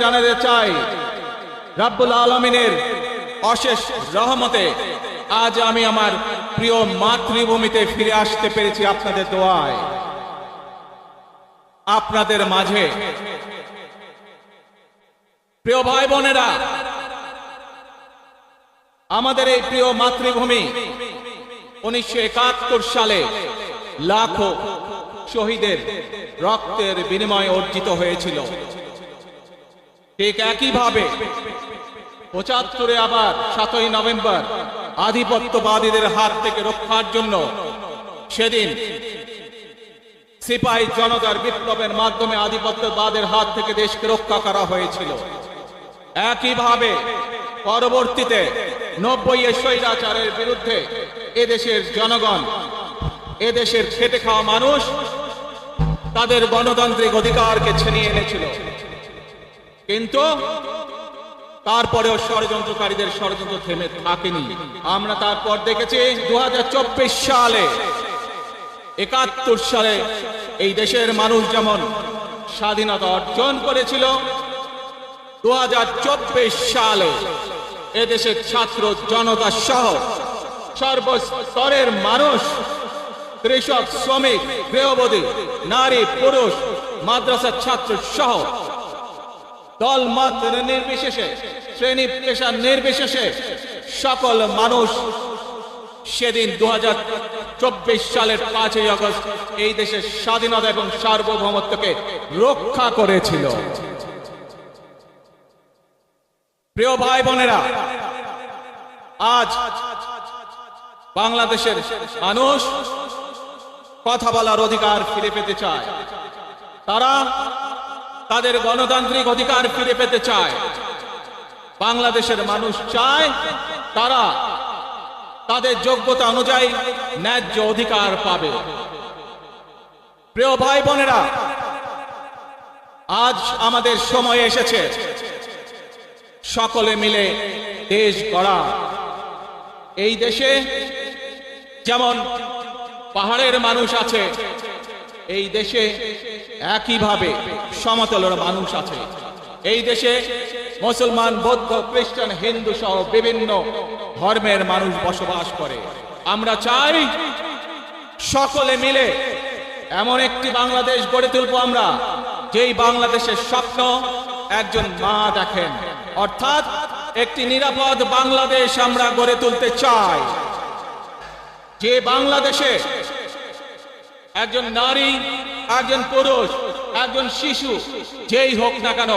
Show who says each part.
Speaker 1: জানাতে চাই রব্বুল আলামিনের অশেষ রহমতে আজ আমি আমার প্রিয় মাতৃভূমিতে ফিরে আসতে পেরেছি আপনাদের দোয়ায়। আপনাদের মাঝে প্রিয় ভাই বোনেরা, আমাদের এই প্রিয় মাতৃভূমি 1971 সালে লাখো শহীদের রক্তের বিনিময়ে অর্জিত হয়েছিল। ঠিক একইভাবে 75-এ আবার 7ই নভেম্বর আধিপত্যবাদীদের হাত থেকে রক্ষার জন্য সেদিন সিপাহী জনতার বিপ্লবের মাধ্যমে আধিপত্যবাদের হাত থেকে দেশকে রক্ষা করা হয়েছিল। একইভাবে পরবর্তীতে 90-এর স্বৈরাচারের বিরুদ্ধে এদেশের জনগণ, এদেশের খেটে খাওয়া মানুষ তাদের গণতান্ত্রিক অধিকারকে ছিনিয়ে এনেছিল। কিন্তু তারপরেও ষড়যন্ত্রকারীদের ষড়যন্ত্র থেমে থাকেনি। আমরা তারপর দেখেছি 2024 সালে, 71 সালে এই দেশের মানুষ যেমন স্বাধীনতা অর্জন করেছিল, 2024 সালে এদেশের ছাত্র জনতা সহ সর্বস্তরের মানুষ, কৃষক, শ্রমিক, গৃহবধূ, নারী, পুরুষ, মাদ্রাসার ছাত্র সহ দল মত নির্বিশেষে, শ্রেণী পেশা নির্বিশেষে সকল মানুষ সেদিন 2024 সালের 5ই আগস্ট এই দেশের স্বাধীনতা এবং সার্বভৌমত্বকে রক্ষা করেছিল। প্রিয় ভাই বোনেরা, আজ বাংলাদেশের মানুষ কথা বলার অধিকার ফিরে পেতে চায়, তারা তাদের গণতান্ত্রিক অধিকার ফিরে পেতে চায়। বাংলাদেশের মানুষ চায় তারা তাদের যোগ্যতা অনুযায়ী ন্যায্য অধিকার পাবে। প্রিয় ভাই বোনেরা, আজ আমাদের সময় এসেছে সকলে মিলে দেশ গড়া। এই দেশে যেমন পাহাড়ের মানুষ আছে, এই দেশে একইভাবে সমতলের মানুষ আছে। এই দেশে মুসলমান, বৌদ্ধ, খ্রিস্টান, হিন্দু সহ বিভিন্ন ধর্মের মানুষ বসবাস করে। আমরা চাই সকলে মিলে এমন একটি বাংলাদেশ গড়ে তুলবো আমরা, যেই বাংলাদেশের স্বপ্ন একজন মা দেখেন, অর্থাৎ একটি নিরাপদ বাংলাদেশ আমরা গড়ে তুলতে চাই। যে বাংলাদেশে একজন নারী, একজন পুরুষ, একজন শিশু যেই হোক না কেন